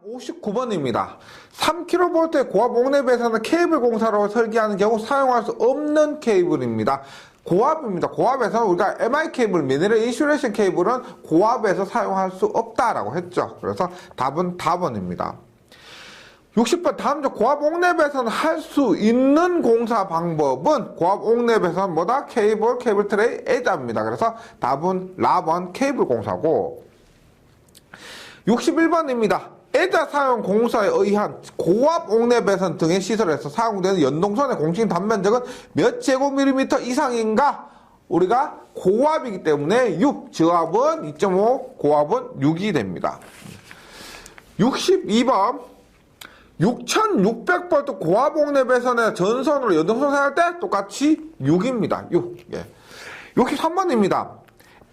59번입니다. 3kV의 고압 옥내배선은 케이블 공사로 설계하는 경우 사용할 수 없는 케이블입니다. 고압입니다. 고압에서 우리가 MI 케이블, 미네랄 인슐레이션 케이블은 고압에서 사용할 수 없다라고 했죠. 그래서 답은 4번입니다. 60번 다음 중 고압 옥내배선 할 수 있는 공사 방법은 고압 옥내배선 뭐다? 케이블 트레이, 에자입니다. 그래서 답은 라번 케이블 공사고 61번입니다. 에자 사용 공사에 의한 고압 옥내배선 등의 시설에서 사용되는 연동선의 공식 단면적은 몇 제곱밀리미터 이상인가? 우리가 고압이기 때문에 6, 저압은 2.5, 고압은 6이 됩니다. 62번 6600V 고압 옥내배선의 전선으로 연동선 사용할 때 똑같이 6입니다. 6. 예. 63번입니다.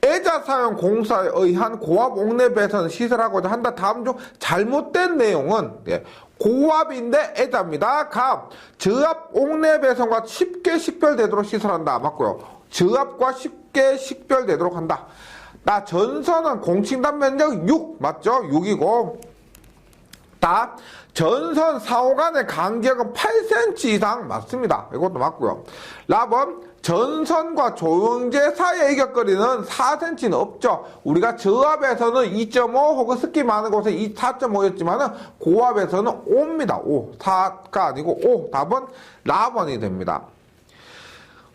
에자 사용 공사에 의한 고압 옥내배선 시설하고자 한다. 다음 중 잘못된 내용은 고압인데 에자입니다. 감, 저압 옥내배선과 쉽게 식별되도록 시설한다. 맞고요. 저압과 쉽게 식별되도록 한다. 나 전선은 공칭단 면적 6 맞죠? 6이고 다 전선 사호 간의 간격은 8cm 이상 맞습니다. 이것도 맞고요. 라번 전선과 조영제 사이의 이격거리는 4cm는 없죠. 우리가 저압에서는 2.5 혹은 습기 많은 곳에 4.5였지만은 고압에서는 5입니다. 5. 4가 아니고 5. 답은 라번이 됩니다.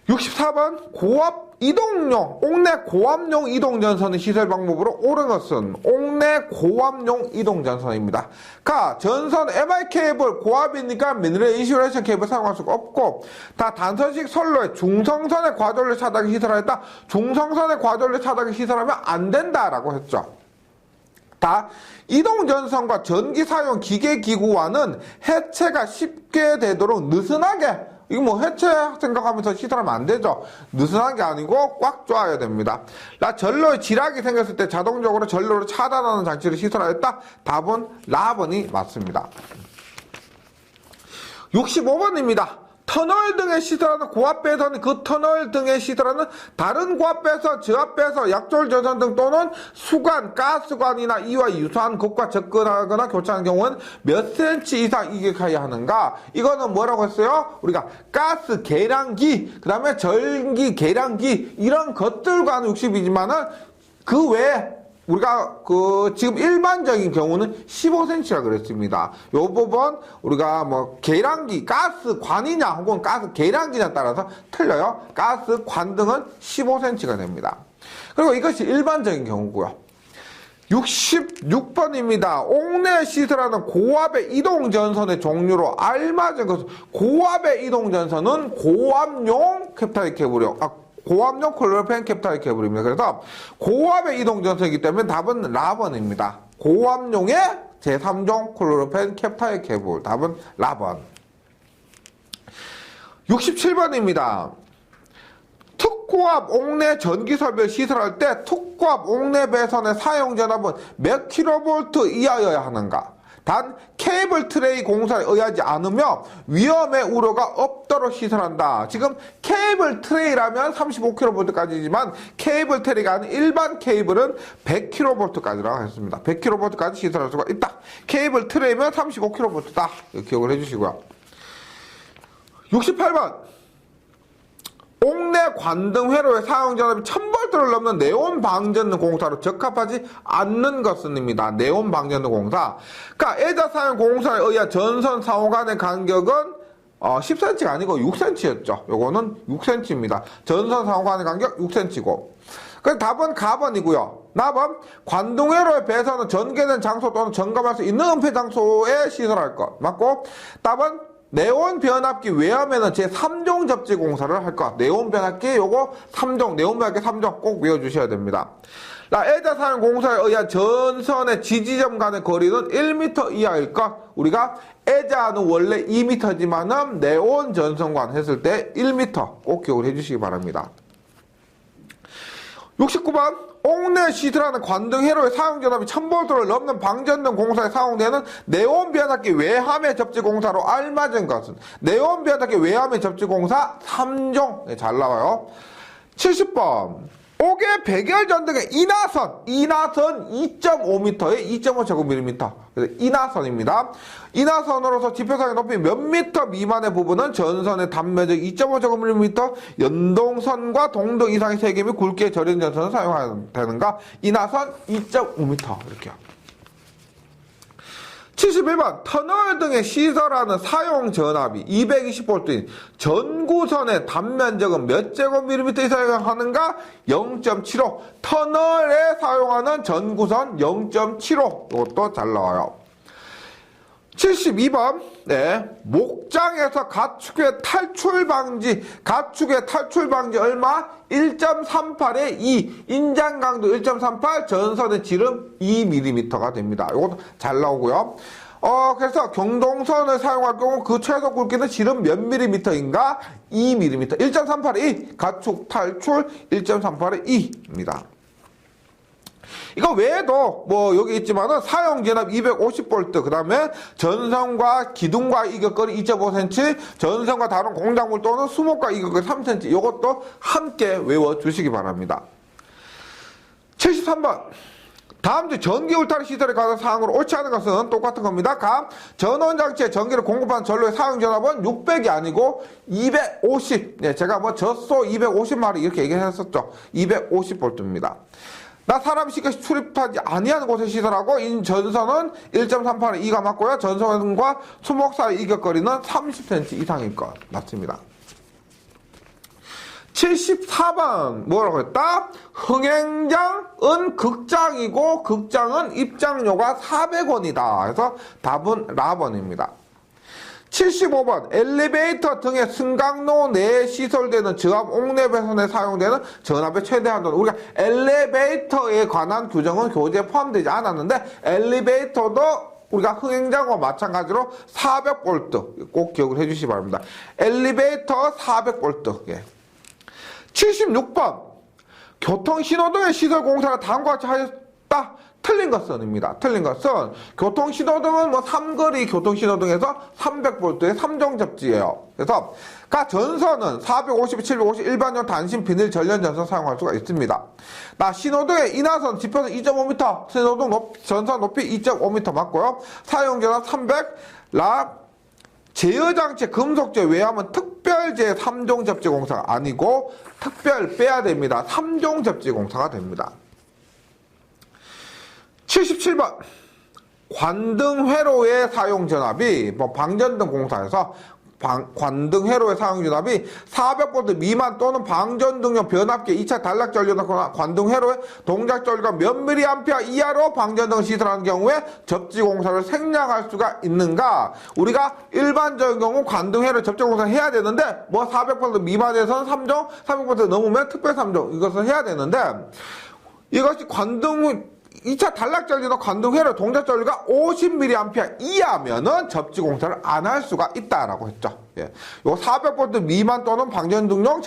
64번 고압 이동용 옥내 고압용 이동전선의 시설 방법으로 옳은 것은 옥내 고압용 이동전선입니다. 가 전선 MI 케이블 고압이니까 미네랄 인슐레이션 케이블 사용할 수가 없고 다 단선식 선로에 중성선의 과전류 차단기 시설하였다. 중성선의 과전류 차단기 시설하면 안 된다라고 했죠. 다 이동전선과 전기 사용 기계기구와는 해체가 쉽게 되도록 느슨하게 이거 뭐 해체 생각하면서 시설하면 안 되죠. 느슨한 게 아니고 꽉 조아야 됩니다. 전로에 지락이 생겼을 때 자동적으로 전로를 차단하는 장치를 시설하였다. 답은 라번이 맞습니다. 65번입니다. 터널 등에 시설하는 고압 배선이 그 터널 등에 시설하는 다른 고압 배선, 저압 배선, 약졸 전선 등 또는 수관, 가스관이나 이와 유사한 것과 접근하거나 교차하는 경우는 몇 cm 이상 이격해야 하는가? 이거는 뭐라고 했어요? 우리가 가스 계량기, 그 다음에 전기 계량기 이런 것들과는 60이지만은 그 외에 우리가 지금 일반적인 경우는 15cm라 그랬습니다. 요 부분 우리가 뭐 계량기, 가스관이냐 혹은 가스 계량기냐에 따라서 틀려요. 가스관 등은 15cm가 됩니다. 그리고 이것이 일반적인 경우고요. 66번입니다. 옥내에 시설하는 고압의 이동전선의 종류로 알맞은 것은 고압의 이동전선은 고압용 캡타이 케이블이요. 고압용 클로로펜 캡타이 케이블입니다. 그래서 고압의 이동전선이기 때문에 답은 라번입니다. 고압용의 제3종 클로로펜 캡타이 케이블. 답은 라번. 67번입니다. 특고압 옥내 전기설비를 시설할 때 특고압 옥내 배선의 사용 전압은 몇 킬로볼트 이하여야 하는가? 단 케이블 트레이 공사에 의하지 않으며 위험의 우려가 없도록 시설한다. 지금 케이블 트레이라면 35kV까지지만 케이블 트레이가 아닌 일반 케이블은 100kV까지라고 했습니다. 100kV까지 시설할 수가 있다. 케이블 트레이면 35kV다. 기억을 해주시고요. 68번 옥내 관등 회로의 사용 전압이 1000V를 넘는 네온 방전등 공사로 적합하지 않는 것은입니다. 네온 방전등 공사. 그러니까 에자 사용 공사에 의한 전선 사호 간의 간격은 10cm가 아니고 6cm였죠. 요거는 6cm입니다. 전선 사호 간의 간격 6cm고. 그래서 답은 가번이고요. 나번 관등회로의 배선은 전개된 장소 또는 점검할 수 있는 은폐 장소에 시설할 것. 맞고 답은 네온 변압기 외함에는 제3종 접지 공사를 할 것. 네온 변압기 요거 3종, 네온 변압기 3종 꼭 외워주셔야 됩니다. 에자 사용 공사에 의한 전선의 지지점 간의 거리는 1m 이하일 것. 우리가 에자는 원래 2m지만은 네온 전선관 했을 때 1m 꼭 기억을 해주시기 바랍니다. 69번 옥내 시설하는 관등 회로의 사용 전압이 1000V를 넘는 방전등 공사에 사용되는 네온 변압기 외함의 접지 공사로 알맞은 것은 네온 변압기 외함의 접지 공사 3종 잘 나와요. 70번 옥외 백열전 등의 인하선 2.5m에 2.5제곱밀리미터. 그래서 인하선입니다. 인하선으로서 지표상의 높이 몇 미터 미만의 부분은 전선의 단면적 2.5제곱밀리미터, 연동선과 동등 이상의 세개 및 굵기의 절연 전선을 사용해야 되는가? 인하선 2.5m. 이렇게요. 71번 터널 등의 시설하는 사용 전압이 220V인 전구선의 단면적은 몇 제곱밀리미터 이상 하는가? 0.75. 터널에 사용하는 전구선 0.75. 이것도 잘 나와요. 72번 목장에서 가축의 탈출 방지 얼마? 1.38에 2. 인장 강도 1.38, 전선의 지름 2mm가 됩니다. 이것도 잘 나오고요. 그래서 경동선을 사용할 경우 그 최소 굵기는 지름 몇 mm인가? 2mm. 1.38에 2. 가축 탈출 1.38에 2입니다. 이거 외에도 여기 있지만은 사용 전압 250V, 그 다음에 전선과 기둥과 이격거리 2.5cm, 전선과 다른 공작물 또는 수목과 이격거리 3cm. 이것도 함께 외워주시기 바랍니다. 73번 다음 주 전기 울타리 시설에 관한 사항으로 옳지 않은 것은 똑같은 겁니다. 감 전원장치에 전기를 공급하는 전로의 사용 전압은 600이 아니고 250. 제가 젖소 250마리 이렇게 얘기했었죠. 250V입니다. 나 사람 쉽게 출입하지 아니하는 곳에 시설하고 전선은 1.38에 2가 맞고요. 전선과 수목 사이 이격거리는 30cm 이상일 것 맞습니다. 74번 뭐라고 했다? 흥행장은 극장이고 극장은 입장료가 400원이다. 그래서 답은 라번입니다. 75번 엘리베이터 등의 승강로 내에 시설되는 저압 옥내 배선에 사용되는 전압의 최대 한도는 우리가 엘리베이터에 관한 규정은 교재에 포함되지 않았는데 엘리베이터도 우리가 흥행장과 마찬가지로 400V 꼭 기억을 해주시기 바랍니다. 엘리베이터 400V. 76번 교통신호등의 시설 공사를 다음과 같이 하였다. 틀린 것은입니다. 틀린 것은 교통신호등은 삼거리 교통신호등에서 300V의 3종 접지예요. 그래서 전선은 450, 750 일반용 단신 비닐 전련 전선 사용할 수가 있습니다. 신호등의 인하선 지표는 2.5m, 신호등 전선 높이 2.5m 맞고요. 사용 전압 300, 제어장치 금속재 외함은 특별제 3종 접지 공사가 아니고 특별 빼야 됩니다. 3종 접지 공사가 됩니다. 77번 관등회로의 사용 전압이 방전등 공사에서 관등회로의 사용 전압이 400V 미만 또는 방전등용 변압기 2차 단락전류나 관등회로의 동작전류가 몇 mA 이하로 방전등을 시설하는 경우에 접지공사를 생략할 수가 있는가? 우리가 일반적인 경우 관등회로 접지공사를 해야 되는데 400V 미만에서는 3종, 300V 넘으면 특별 3종 이것을 해야 되는데 이것이 2차 단락전류나 관등회로 동작전류가 50mA 이하면은 접지공사를 안 할 수가 있다라고 했죠. 요 400V 미만 또는 방전등용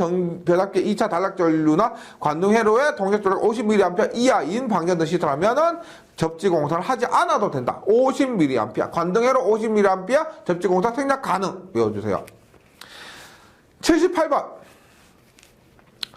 변압기 2차 단락전류나 관등회로의 동작전류가 50mA 이하인 방전등 시설하면은 접지공사를 하지 않아도 된다. 50mA 관등회로 50mA 접지공사 생략 가능. 외워주세요. 78번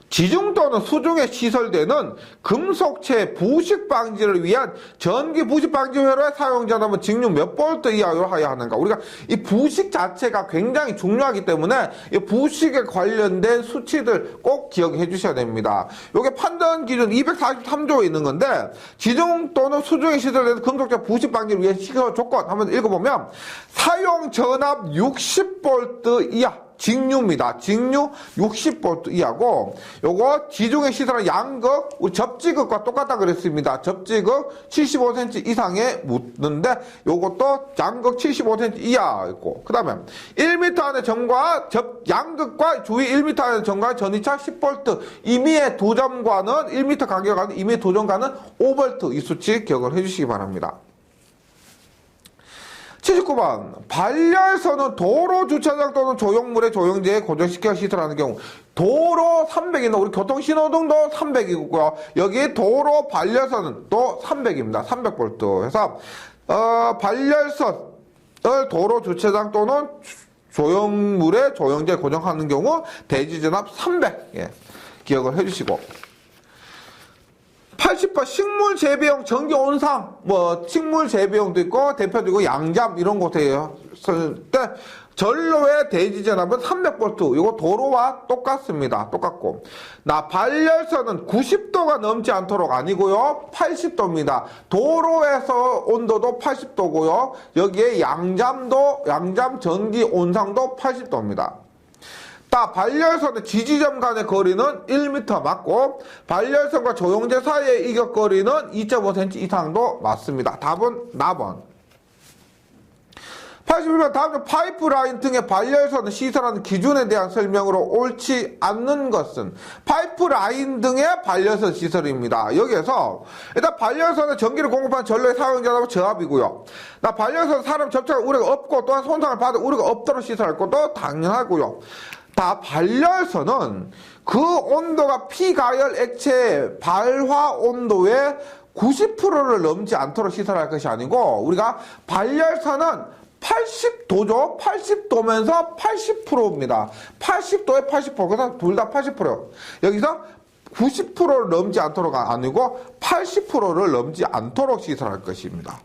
지중 또는 수중에 시설되는 금속체 부식 방지를 위한 전기 부식 방지 회로의 사용 전압은 직류 몇 볼트 이하로 해야 하는가? 우리가 이 부식 자체가 굉장히 중요하기 때문에 이 부식에 관련된 수치들 꼭 기억해 주셔야 됩니다. 이게 판단 기준 243조에 있는 건데 지중 또는 수중에 시설되는 금속체 부식 방지를 위한 시설 조건 한번 읽어보면 사용 전압 60V 이하 직류입니다. 직류 60V 이하고 요거 지중해 시설한 양극 우리 접지극과 똑같다 그랬습니다. 접지극 75cm 이상에 묻는데 요것도 양극 75cm 이하 있고 그 다음에 1m 안의 점과 양극과 주위 1m 안의 점과 전이차 10V 임의의 두 점과는 1m 간격과는 임의의 두 점과는 5V 이 수치 기억을 해주시기 바랍니다. 79번 발열선은 도로 주차장 또는 조형물의 조형제에 고정시켜 시설하는 경우 도로 300이나 우리 교통신호등도 300이고요. 여기 도로 발열선은 또 300입니다. 300V 해서 발열선을 도로 주차장 또는 조형물의 조형제에 고정하는 경우 대지전압 300 기억을 해주시고 80번 식물 재배용 전기 온상, 뭐 식물 재배용도 있고 대표적으로 양잠 이런 곳에 쓸 때 전로의 대지 전압은 300V. 이거 도로와 똑같습니다. 똑같고. 발열선은 90도가 넘지 않도록 아니고요. 80도입니다. 도로에서 온도도 80도고요. 여기에 양잠 전기 온상도 80도입니다. 발열선의 지지점 간의 거리는 1m 맞고 발열선과 조영제 사이의 이격거리는 2.5cm 이상도 맞습니다. 답은 나번. 81번 다음 파이프라인 등의 발열선을 시설하는 기준에 대한 설명으로 옳지 않는 것은 파이프라인 등의 발열선 시설입니다. 여기에서 일단 발열선의 전기를 공급하는 전로의 사용자라고 저압이고요. 발열선 사람 접촉할 우려가 없고 또한 손상을 받을 우려가 없도록 시설할 것도 당연하고요. 발열선은 그 온도가 피가열 액체의 발화 온도의 90%를 넘지 않도록 시설할 것이 아니고 우리가 발열선은 80도죠. 80도면서 80%입니다. 80도에 80%. 그래서 둘 다 80%예요. 여기서 90%를 넘지 않도록 아니고 80%를 넘지 않도록 시설할 것입니다.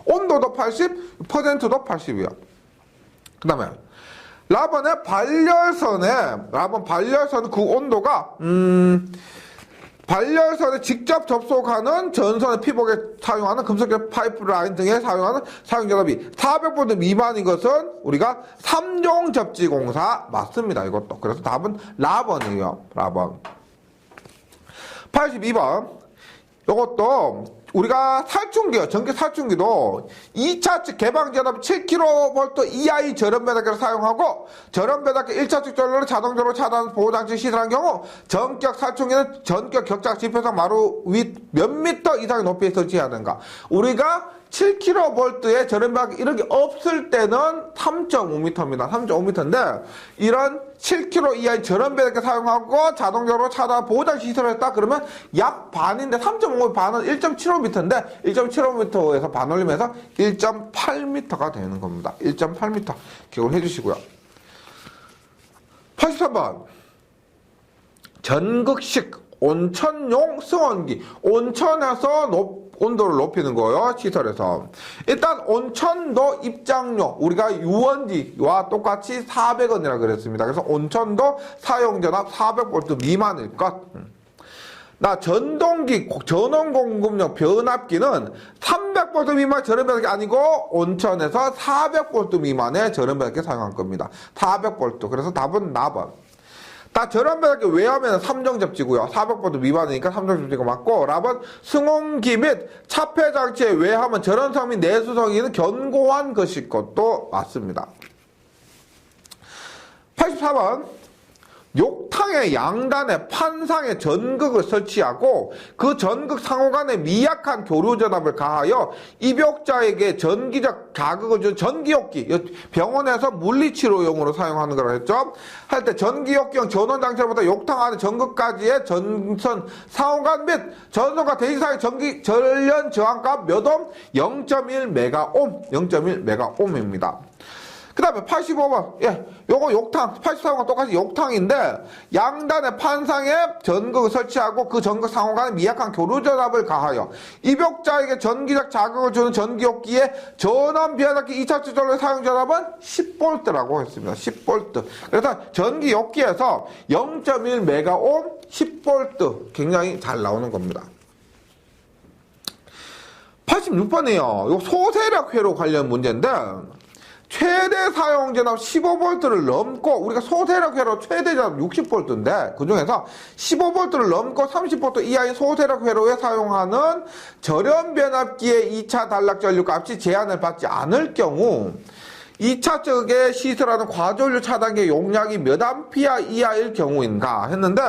온도도 80, 퍼센트도 80이요. 그 다음에 라번의 발열선은 그 온도가 발열선에 직접 접속하는 전선의 피복에 사용하는 금속계 파이프라인 등에 사용하는 사용전압이 400V 미만인 것은 우리가 3종 접지 공사 맞습니다. 이것도. 그래서 답은 라번이에요. 라번. 82번. 이것도 우리가 살충기요. 전기 살충기도 2차 측 개방 전압 7kV 이하의 저렴 배닫기를 사용하고 저렴 배닫기 1차 측 전로를 자동적으로 차단 보호장치 시설한 경우 전격 살충기는 전격 격자 지표상 마루 윗 몇 미터 이상의 높이에 설치해야 하는가. 우리가 7kV의 저렴 배닫기 이런 게 없을 때는 3.5m입니다. 3.5m인데 이런 7kV 이하의 저렴 배닫기 사용하고 자동적으로 차단 보호장치 시설을 했다 그러면 약 반인데 3.5의 반은 1.75m인데 1.75m에서 반 올리면서 1.8m가 되는 겁니다. 1.8m 기억을 해주시고요. 83번 전극식 온천용 승원기. 온천에서 온도를 높이는 거예요. 시설에서. 일단 온천도 입장료 우리가 유원지와 똑같이 400원이라고 그랬습니다. 그래서 온천도 사용전압 400V 미만일 것. 전동기 전원 공급용 변압기는 300V 미만 저렴 배닫기 아니고 온천에서 400V 미만의 저렴 배닫기 사용할 겁니다. 400V. 그래서 답은 나번. 저렴 배닫기 외하면 3종 접지고요. 400V 미만이니까 3종 접지가 맞고 라번 승온기 및 차폐 장치에 외하면 절연성 및 내수성이는 견고한 것일 것도 맞습니다. 84번 욕탕의 양단에 판상에 전극을 설치하고 그 전극 상호 간에 미약한 교류 전압을 가하여 입욕자에게 전기적 자극을 준 전기욕기. 병원에서 물리치료용으로 사용하는 거라 했죠. 할 때 전기욕기용 전원장치보다 욕탕 안에 전극까지의 전선 상호간 및 전선과 대지 사이 전기 전련 저항값 몇 옴? 0.1메가옴. 0.1메가옴입니다. 그 다음에 85번. 요거 욕탕. 84번과 똑같이 욕탕인데, 양단의 판상에 전극을 설치하고 그 전극 상호간에 미약한 교류 전압을 가하여 입욕자에게 전기적 자극을 주는 전기욕기에 전원 변압기 2차 전로의 사용 전압은 10V라고 했습니다. 10V. 그래서 전기욕기에서 0.1메가옴 10V. 굉장히 잘 나오는 겁니다. 86번이에요. 요 소세력 회로 관련 문제인데, 최대 사용 전압 15V를 넘고 우리가 소세력 회로 최대 전압 60V인데 그 중에서 15V를 넘고 30V 이하의 소세력 회로에 사용하는 저렴 변압기의 2차 단락 전류 값이 제한을 받지 않을 경우 2차 쪽에 시설하는 과전류 차단기 용량이 몇 암피아 이하일 경우인가 했는데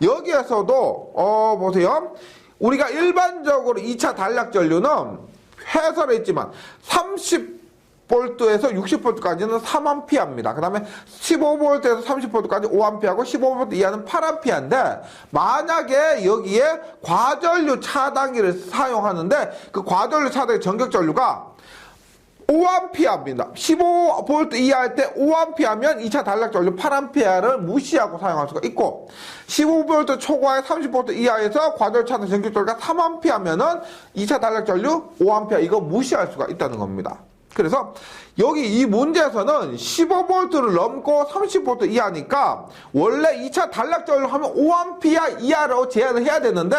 여기에서도 보세요. 우리가 일반적으로 2차 단락 전류는 해설에 있지만 30V에서 60V까지는 3A입니다. 그 다음에 15V에서 30V까지 5A하고 15V 이하는 8A인데 만약에 여기에 과전류 차단기를 사용하는데 그 과전류 차단기 전격 전류가 5A입니다. 15V 이하일 때 5A면 2차 단락 전류 8A를 무시하고 사용할 수가 있고 15V 초과에 30V 이하에서 과절 차단 전기 전류가 3A면은 2차 단락 전류 5A 이거 무시할 수가 있다는 겁니다. 그래서 여기 이 문제에서는 15V를 넘고 30V 이하니까 원래 2차 단락 전류 하면 5A 이하로 제한을 해야 되는데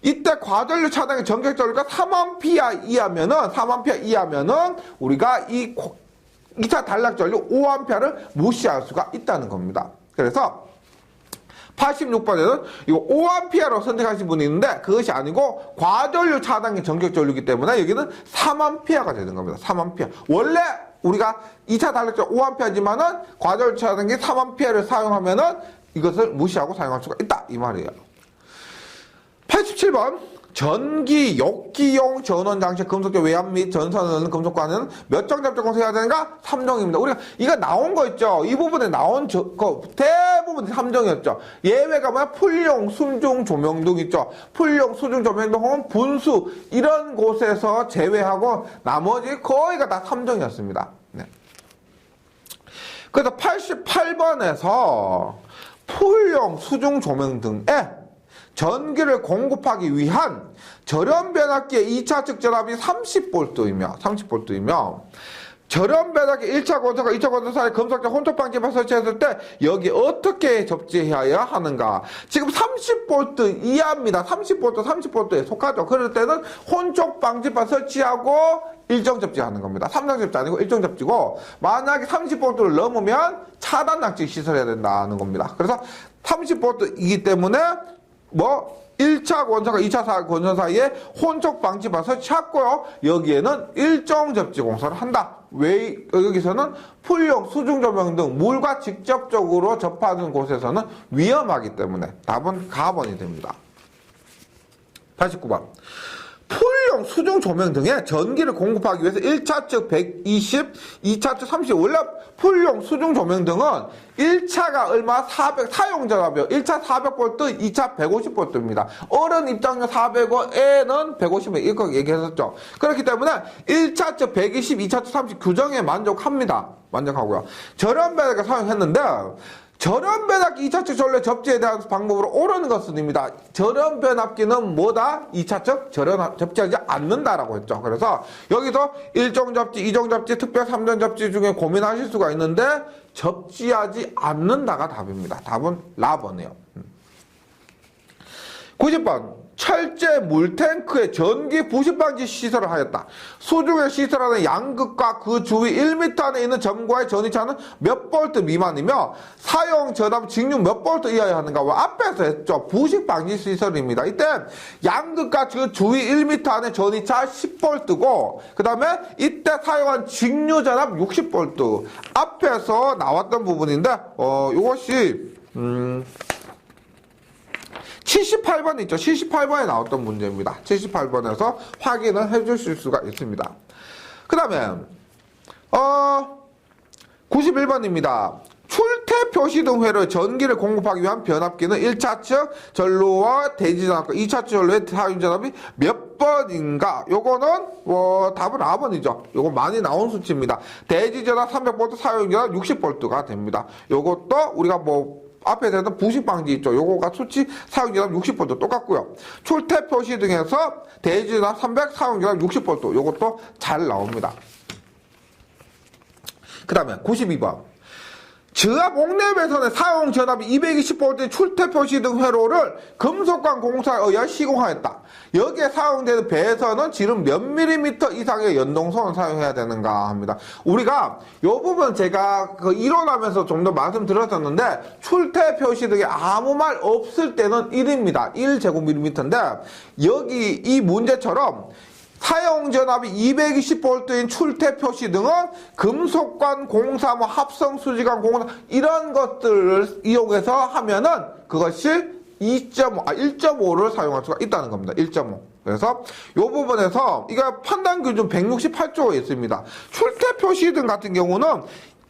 이때 과전류 차단의 전격 전류가 3A 이하면은 우리가 이 2차 단락 전류 5A를 무시할 수가 있다는 겁니다. 그래서 86번에는 이거 5A로 선택하신 분이 있는데 그것이 아니고 과전류 차단의 전격 전류이기 때문에 여기는 3A가 되는 겁니다. 3A. 원래 우리가 2차 단락 전류 5A지만은 과전류 차단기 3A를 사용하면은 이것을 무시하고 사용할 수가 있다 이 말이에요. 87번 전기 욕기용 전원 장치 금속재 외압 및 전선은 금속과는 몇 정 접촉 공사해야 되는가? 3정입니다. 우리가 이거 나온 거 있죠. 이 부분에 나온 대부분 3정이었죠. 예외가 뭐야? 풀용, 순중, 조명 등 있죠. 풀용, 수중, 조명 등은 분수 이런 곳에서 제외하고 나머지 거의가 다 3정이었습니다. 네. 그래서 88번에서 풀용, 수중, 조명 등에 전기를 공급하기 위한 절연 변압기의 2차 측 전압이 30V이며 절연 변압기 1차 건설과 2차 건설 사이 금속재 혼합 방지판 설치했을 때 여기 어떻게 접지해야 하는가? 지금 30V 이하입니다. 30V에 속하죠. 그럴 때는 혼촉 방지판 설치하고 일정 접지하는 겁니다. 3정 접지 아니고 일정 접지고 만약에 30V를 넘으면 차단 장치 시설해야 된다는 겁니다. 그래서 30V이기 때문에 1차 건설과 2차 건설 사이에 혼촉 방지판 설치했고요. 여기에는 일정 접지 공사를 한다. 왜 여기서는 풀용, 수중 조명 등 물과 직접적으로 접하는 곳에서는 위험하기 때문에 답은 가번이 됩니다. 89번. 풀용, 수중 조명 등의 전기를 공급하기 위해서 1차 측 120, 2차 측 30. 원래 풀용, 수중 조명 등은 1차가 얼마? 400, 사용전압이요. 1차 400V, 2차 150V입니다. 어른 입장료 400원, 애는 150원, 이거 얘기했었죠. 그렇기 때문에 1차 측 120, 2차 측 30 규정에 만족합니다. 만족하고요. 절연 배너가 사용했는데, 절연 변압기 2차 측 전류의 접지에 대한 방법으로 옳은 것은입니다. 절연 변압기는 뭐다? 2차 측 접지하지 않는다라고 했죠. 그래서 여기서 1정 접지, 2정 접지, 특별 3정 접지 중에 고민하실 수가 있는데 접지하지 않는다가 답입니다. 답은 라번이에요. 90번. 철제 물탱크에 전기 부식 방지 시설을 하였다. 수중에 시설하는 양극과 그 주위 1m 안에 있는 점과의 전이차는 몇 볼트 미만이며 사용 전압 직류 몇 볼트 이하여야 하는가? 앞에서 했죠. 부식 방지 시설입니다. 이때 양극과 그 주위 1m 안에 전이차 10볼트고 그 다음에 이때 사용한 직류 전압 60볼트. 앞에서 나왔던 부분인데 이것이 78번 있죠. 78번에 나왔던 문제입니다. 78번에서 확인을 해주실 수가 있습니다. 그 다음에 91번입니다. 출퇴 표시 등 회로에 전기를 공급하기 위한 변압기는 1차 측 전로와 대지전압과 2차 측 전로의 사용전압이 몇 번인가? 요거는 답은 4번이죠. 요거 많이 나온 수치입니다. 대지전압 300V, 사용전압 60V가 됩니다. 요것도 우리가 앞에 대한 부식 방지 있죠. 요거가 수치 사용전압 60V 똑같고요. 출퇴 표시 등에서 대지전압 300, 사용전압 60V 요것도 잘 나옵니다. 그 다음에 92번. 저압 옥내 배선의 사용 전압이 220V 출퇴 표시 등 회로를 금속관 공사에 의해 시공하였다. 여기에 사용되는 배선은 지름 몇 밀리미터 이상의 연동선을 사용해야 되는가 합니다. 우리가 이 부분 제가 이론하면서 좀 더 말씀드렸었는데 출퇴 표시 등에 아무 말 없을 때는 1입니다. 1제곱밀리미터인데 여기 이 문제처럼 사용 전압이 220V인 출퇴 표시 등은 금속관 공사, 합성 수지관 공사 이런 것들을 이용해서 하면은 그것이 1.5를 사용할 수가 있다는 겁니다. 1.5. 그래서 이 부분에서 이거 판단 기준 168조에 있습니다. 출퇴 표시 등 같은 경우는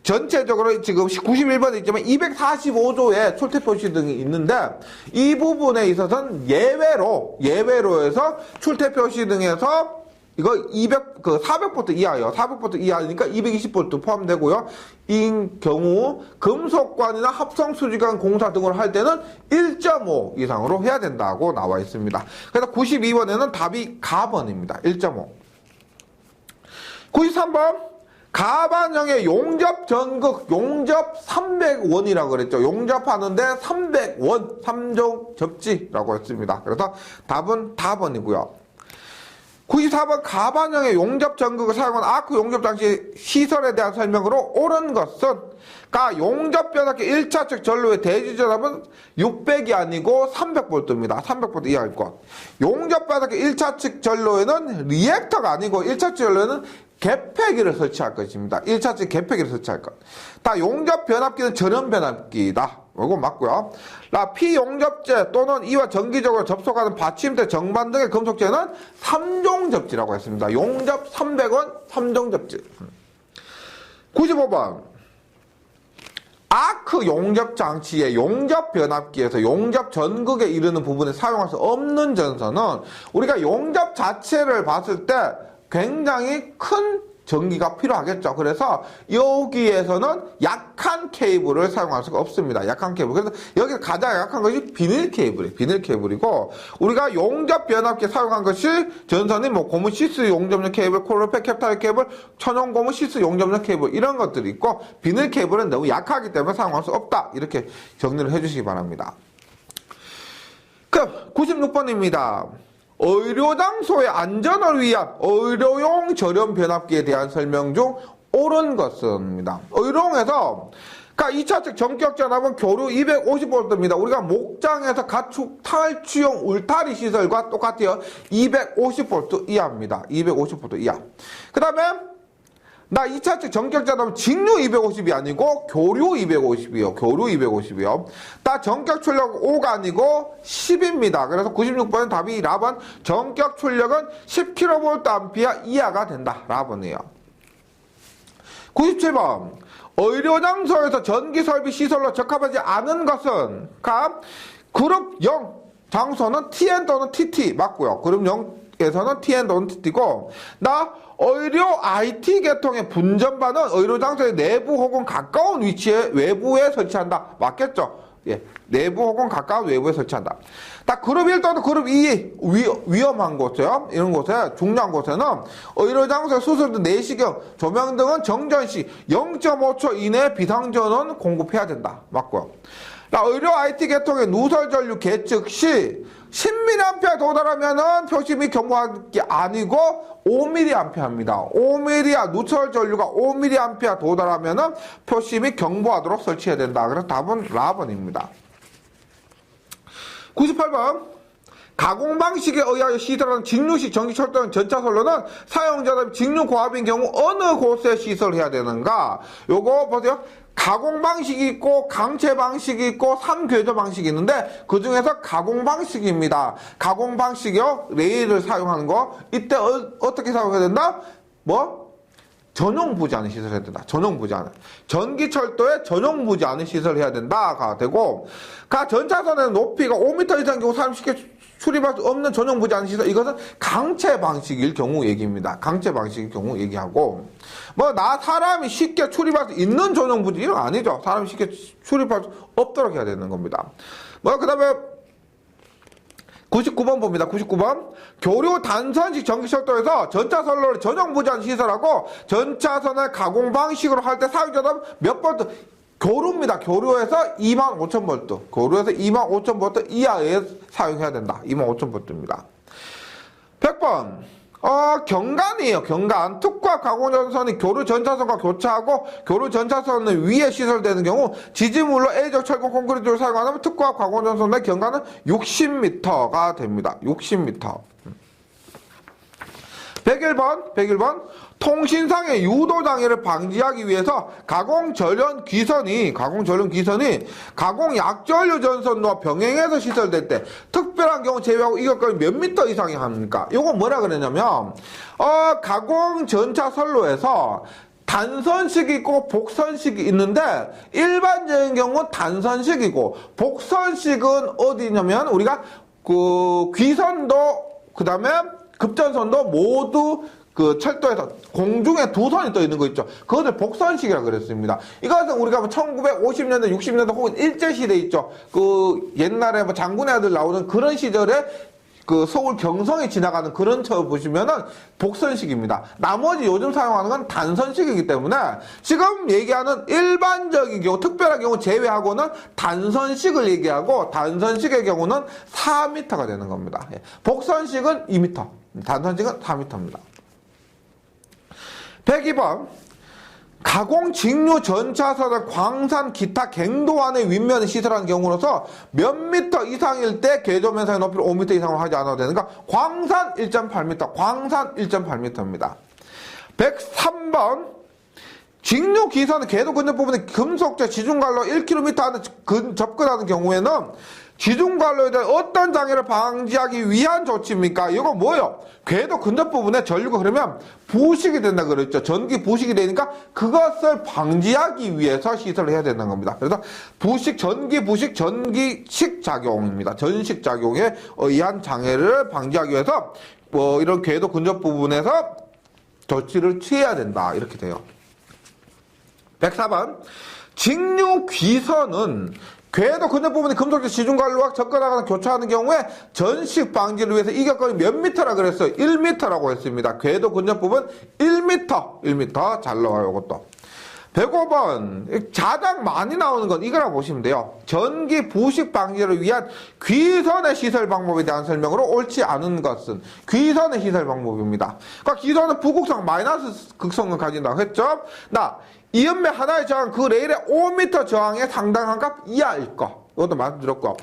전체적으로 지금 91번에 있지만 245조에 출퇴 표시 등이 있는데 이 부분에 있어서는 예외로 해서 출퇴 표시 등에서 이거 400V 이하예요. 400V 이하니까 220V 포함되고요. 이 경우 금속관이나 합성수지관 공사 등을 할 때는 1.5 이상으로 해야 된다고 나와 있습니다. 그래서 92번에는 답이 가번입니다. 1.5. 93번. 가반형의 용접 전극, 용접 300원이라고 그랬죠. 용접하는데 300원, 3종 접지라고 했습니다. 그래서 답은 답번이고요. 94번 가반형의 용접 전극을 사용한 아크 용접 장치 시설에 대한 설명으로 옳은 것은 용접 변압기 1차측 전로의 대지 전압은 600이 아니고 300V입니다. 300V 이하일 것. 용접 변압기 1차측 전로에는 리액터가 아니고 1차측 전로에는 개폐기를 설치할 것입니다. 1차측 개폐기를 설치할 것. 용접 변압기는 전원 변압기다. 이거 맞고요. 피용접재 또는 이와 정기적으로 접속하는 받침대, 정반 등의 금속재는 3종 접지라고 했습니다. 용접 300원, 3종 접지. 95번. 아크 용접 장치의 용접 변압기에서 용접 전극에 이르는 부분에 사용할 수 없는 전선은 우리가 용접 자체를 봤을 때 굉장히 큰 전기가 필요하겠죠. 그래서 여기에서는 약한 케이블을 사용할 수가 없습니다. 약한 케이블. 그래서 여기서 가장 약한 것이 비닐 케이블이에요. 비닐 케이블이고 우리가 용접 변압기에 사용한 것이 전선이 고무 시스 용접용 케이블, 콜로페 캡타일 케이블, 천연 고무 시스 용접용 케이블 이런 것들이 있고 비닐 케이블은 너무 약하기 때문에 사용할 수 없다. 이렇게 정리를 해주시기 바랍니다. 그럼 96번입니다. 의료장소의 안전을 위한 의료용 절연 변압기에 대한 설명 중 옳은 것입니다. 의료용에서 2차측 전격 전압은 교류 250V입니다. 우리가 목장에서 가축 탈취용 울타리 시설과 똑같아요. 250V 이하입니다. 250V 이하. 그 다음에 2차측 전격 전압은 직류 250이 아니고 교류 250이요. 교류 250이요. 전격 출력 5가 아니고 10입니다. 그래서 96번은 답이 라번. 전격 출력은 10kVA 이하가 된다. 라번이에요. 97번. 의료장소에서 전기설비 시설로 적합하지 않은 것은 그룹 0 장소는 TN 또는 TT 맞고요. 그룹 0에서는 TN 또는 TT고 의료 IT 계통의 분전반은 의료장소의 내부 혹은 가까운 위치에 외부에 설치한다. 맞겠죠? 예, 내부 혹은 가까운 외부에 설치한다. 그룹 1 또는 그룹 2 위험한 곳이요. 이런 곳에 중요한 곳에는 의료장소 수술도 내시경, 조명 등은 정전 시 0.5초 이내에 비상전원 공급해야 된다. 맞고요. 의료 IT 계통의 누설 전류 계측 시 10mA 도달하면은 표시 및 경보할 게 아니고 5mA입니다. 5mA 누설 전류가 5mA 도달하면은 표시 및 경보하도록 설치해야 된다. 그래서 답은 라번입니다. 98번. 가공 방식에 의하여 시설하는 직류식 전기철도형 전차선로는 사용자가 직류 고압인 경우 어느 곳에 시설해야 되는가? 요거 보세요. 가공 방식이 있고 강체 방식이 있고 3궤도 방식이 있는데 그 중에서 가공 방식입니다. 가공 방식이요. 레일을 사용하는 거. 이때 어떻게 사용해야 된다? 전용 부지 안에 시설해야 된다. 전용 부지 안에. 전기철도에 전용 부지 안에 시설해야 된다가 되고 전차선의 높이가 5m 이상 경우 사람 쉽게 출입할 수 없는 전용 부지 안에 시설. 이것은 강체 방식일 경우 얘기입니다. 강체 방식일 경우 얘기하고 사람이 쉽게 출입할 수 있는 전용 부지 이건 아니죠. 사람이 쉽게 출입할 수 없도록 해야 되는 겁니다. 그 다음에 99번 봅니다. 99번. 교류 단선식 전기철도에서 전차선로를 전용 부지안 시설하고 전차선을 가공 방식으로 할 때 사용자는 몇 볼트? 교류입니다. 교류에서 25,000V. 교류에서 25,000V 이하에 사용해야 된다. 25,000V입니다. 100번. 경관이에요. 경관. 특과 가공전선이 교류 전차선과 교차하고 교류 전차선 위에 시설되는 경우 지지물로 A적 철근 콘크리트를 사용하면 특과 가공전선의 경관은 60m가 됩니다. 60m. 101번. 통신상의 유도장애를 방지하기 위해서 가공전련 귀선이 가공 약전류 전선과 병행해서 시설될 때 특별한 경우 제외하고 이것까지 몇 미터 이상이 합니까? 요거 뭐라 그러냐면 가공 전차 선로에서 단선식이 있고 복선식이 있는데 일반적인 경우는 단선식이고 복선식은 어디냐면 우리가 귀선도 그다음에 급전선도 모두 그 철도에서 공중에 두 선이 떠 있는 거 있죠. 그것을 복선식이라고 그랬습니다. 이것은 우리가 뭐 1950년대, 60년대 혹은 일제시대 있죠. 그 옛날에 뭐 장군의 아들 나오는 그런 시절에 그 서울 경성에 지나가는 그런 차 보시면은 복선식입니다. 나머지 요즘 사용하는 건 단선식이기 때문에 지금 얘기하는 일반적인 경우, 특별한 경우 제외하고는 단선식을 얘기하고 단선식의 경우는 4m가 되는 겁니다. 복선식은 2m, 단선식은 4m입니다. 102번. 가공, 직류, 전차선을 광산, 기타, 갱도안의 윗면에 시설한 경우로서 몇 미터 이상일 때 궤도면상의 높이를 5m 이상으로 하지 않아도 되는가? 광산 1.8m, 광산 1.8m입니다. 103번. 직류 기선은 궤도 근접 부분에 금속재 지중관로 1km 안에 접근하는 경우에는 지중관로에 대한 어떤 장애를 방지하기 위한 조치입니까? 이거 뭐예요? 궤도 근접 부분에 전류가 흐르면 부식이 된다 그랬죠. 전기 부식이 되니까 그것을 방지하기 위해서 시설을 해야 된다는 겁니다. 그래서 부식, 전기 부식, 전기식 작용입니다. 전식 작용에 의한 장애를 방지하기 위해서 이런 궤도 근접 부분에서 조치를 취해야 된다. 이렇게 돼요. 104번. 직류 귀선은 궤도 근접 부분에 금속재 지중관로와 접근하거나 교차하는 경우에 전식 방지를 위해서 이격거리 몇 미터라 그랬어요? 1m라고 했습니다. 궤도 근접 부분 1m 잘 나와요. 이것도. 105번. 가장 많이 나오는 건 이거라고 보시면 돼요. 전기 부식 방지를 위한 귀선의 시설 방법에 대한 설명으로 옳지 않은 것은 귀선의 시설 방법입니다. 그러니까 귀선은 부극성 마이너스 극성을 가진다고 했죠. 이음매 하나의 저항, 그 레일의 5m 저항에 상당한 값 이하일 거. 이것도 말씀드렸고.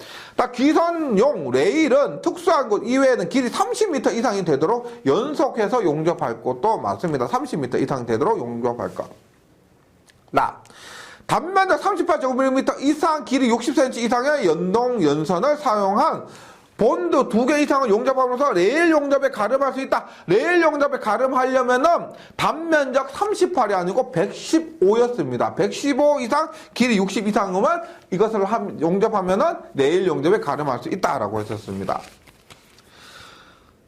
귀선용 레일은 특수한 곳 이외에는 길이 30m 이상이 되도록 연속해서 용접할 것도 맞습니다. 30m 이상 되도록 용접할 것. 단면적 38제곱미터 이상, 길이 60cm 이상의 연동 연선을 사용한 본드 2개 이상을 용접하면서 레일 용접에 가름할 수 있다. 레일 용접에 가름하려면은 단면적 38이 아니고 115였습니다. 115 이상, 길이 60 이상이면 이것을 용접하면은 레일 용접에 가름할 수 있다라고 했었습니다.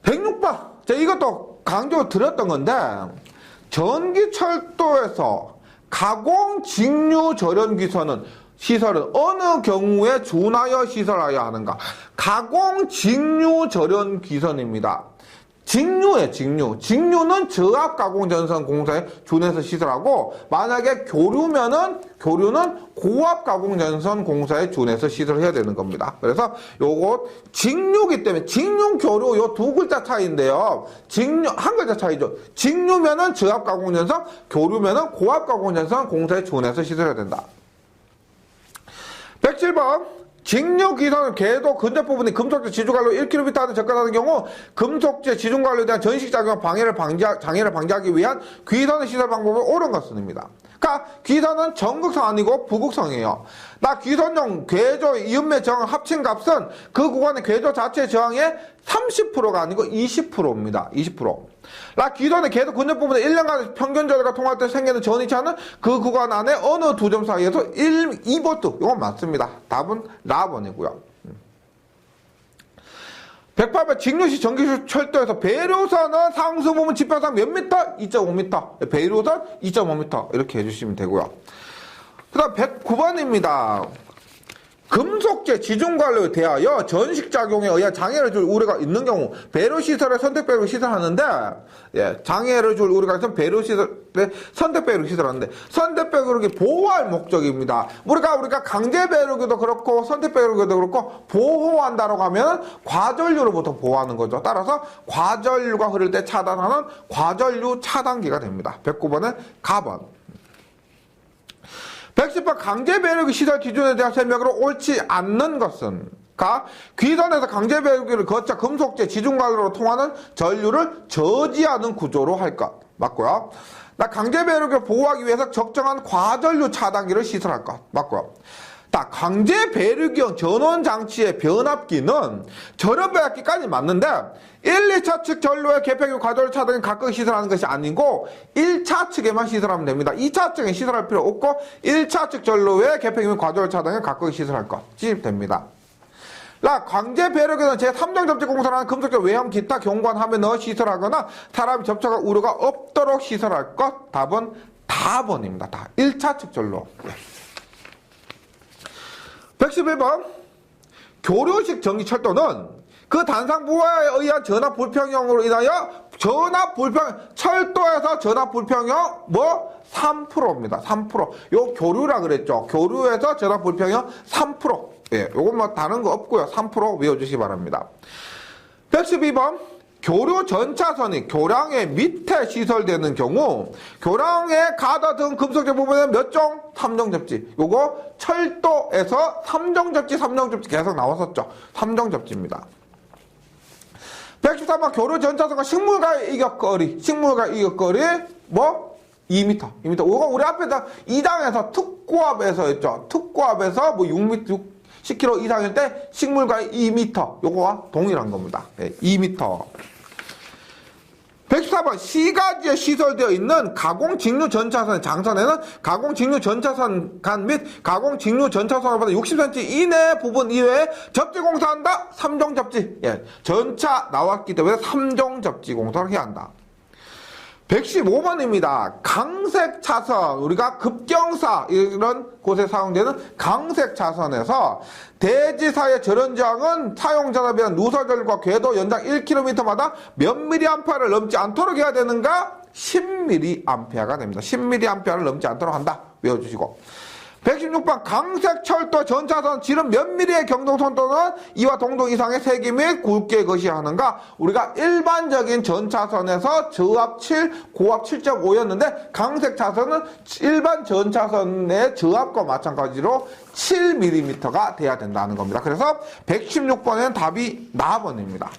106번. 이것도 강조를 드렸던 건데, 전기철도에서 가공, 직류, 절연기선은 시설은 어느 경우에 준하여 시설하여야 하는가? 가공, 직류, 절연 기선입니다. 직류에 직류. 직류는 저압 가공 전선 공사에 준해서 시설하고, 만약에 교류는 고압 가공 전선 공사에 준해서 시설해야 되는 겁니다. 그래서 요거 직류기 때문에 직류, 교류 요 두 글자 차이인데요. 직류 한 글자 차이죠. 직류면은 저압 가공 전선, 교류면은 고압 가공 전선 공사에 준해서 시설해야 된다. 107번. 직류 기선은 궤도 근접 부분이 금속재 지중관로 1km 안에 접근하는 경우 금속재 지중관로에 대한 전식 작용 장애를 방지하기 위한 귀선의 시설 방법을 옳은 것입니다. 그러니까 귀선은 전극성 아니고 부극성이에요. 귀선용 궤조 이음매 저항 합친 값은 그 구간의 궤조 자체 저항의 30%가 아니고 20%입니다. 20%. 귀선의 궤도 근접 부분에 1년간 평균 저리가 통할 때 생기는 전이차는 그 구간 안에 어느 두 점 사이에서 2V. 이건 맞습니다. 답은 라번이고요. 108번. 직류시 전기철도에서 배류선은 상수 부분 지평상 몇 미터? 2.5m. 배류선 2.5m. 이렇게 해주시면 되고요. 그 다음 109번입니다. 금속재 지중관로에 대하여 전식작용에 의한 장애를 줄 우려가 있는 경우 배류시설에 선택배로 시설하는데, 장애를 줄 우려가 있으면 배류시설에 선택배로 시설하는데, 선택배로기 보호할 목적입니다. 우리가 강제배류기도 그렇고 선택배류기도 그렇고 보호한다라고 하면 과전류로부터 보호하는 거죠. 따라서 과전류가 흐를 때 차단하는 과전류 차단기가 됩니다. 109번은 가번. 110번. 강제 배류기 시설 기준에 대한 설명으로 옳지 않는 것은 귀선에서 강제 배류기를 거쳐 금속재 지중관로로 통하는 전류를 저지하는 구조로 할 것. 맞고요. 강제 배류기를 보호하기 위해서 적정한 과전류 차단기를 시설할 것. 맞고요. 강제 배류기형 전원장치의 변압기는 절연 배압기까지 맞는데 1, 2차 측 전류의 개폐기 과전류 차단기 각각 시설하는 것이 아니고 1차 측에만 시설하면 됩니다. 2차 측에 시설할 필요 없고 1차 측 전류의 개폐기 과전류 차단기 각각 시설할 것이 됩니다. 강제 배력에는 제3종 접지 공사라는 금속적 외형 기타 경관함에 넣어 시설하거나 사람이 접촉할 우려가 없도록 시설할 것. 답은 다번입니다. 다 1차 측절로. 111번 교류식 전기철도는 그 단상부하에 의한 전압불평형으로 인하여 철도에서 전압불평형 3%입니다. 3%. 요 교류라 그랬죠. 교류에서 전압불평형 3%. 예, 요건 다른 거 없고요. 3% 외워주시기 바랍니다. 112번 교류 전차선이 교량의 밑에 시설되는 경우 교량의 가다 등 금속적 부분은 몇 종? 3종 접지. 요거 철도에서 3종 접지, 3종 접지 계속 나왔었죠. 3종 접지입니다. 113번 교류 전차선과 식물과의 이격거리. 2m. 2m. 요거 우리 앞에 2장에서 특고압에서 했죠. 특고압에서 6m, 10km 이상일 때 식물과의 2m. 요거와 동일한 겁니다. 네, 2m. 114번 시가지에 시설되어 있는 가공직류 전차선의 장선에는 가공직류 전차선 간 및 가공직류 전차선보다 60cm 이내 부분 이외에 접지 공사한다. 3종 접지. 예, 전차 나왔기 때문에 3종 접지 공사를 해야 한다. 115번입니다. 강색 차선, 우리가 급경사 이런 곳에 사용되는 강색 차선에서 대지사의 절연저항은 사용전압에 대한 누설절과 궤도 연장 1km마다 몇 mA를 넘지 않도록 해야 되는가? 10mA가 됩니다. 10mA를 넘지 않도록 한다. 외워주시고. 116번 강색 철도 전차선 지름 몇 mm의 경동선 또는 이와 동동 이상의 세기 및 굵기의 것이 하는가? 우리가 일반적인 전차선에서 저압 7, 고압 7.5였는데 강색 차선은 일반 전차선의 저압과 마찬가지로 7mm가 돼야 된다는 겁니다. 그래서 116번에는 답이 4번입니다.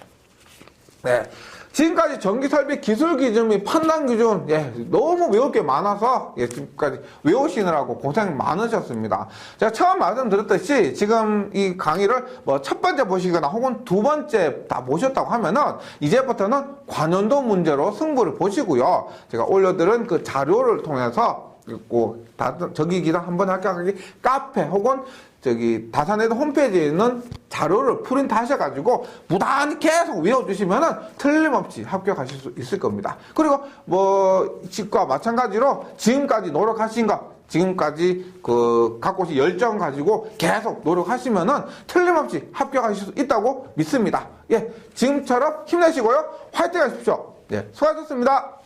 네. 지금까지 전기설비 기술 기준 및 판단 기준, 너무 외울 게 많아서, 지금까지 외우시느라고 고생 많으셨습니다. 제가 처음 말씀드렸듯이, 지금 이 강의를 첫 번째 보시거나 혹은 두 번째 다 보셨다고 하면은, 이제부터는 관연도 문제로 승부를 보시고요. 제가 올려드린 그 자료를 통해서, 저기 기사 한번 합격하기 카페 혹은 다산에도 홈페이지에 있는 자료를 프린트 하셔가지고 무단히 계속 외워주시면은 틀림없이 합격하실 수 있을 겁니다. 그리고 지금과 마찬가지로 지금까지 노력하신 거, 지금까지 갖고 오신 열정 가지고 계속 노력하시면은 틀림없이 합격하실 수 있다고 믿습니다. 예, 지금처럼 힘내시고요. 화이팅 하십시오. 예, 수고하셨습니다.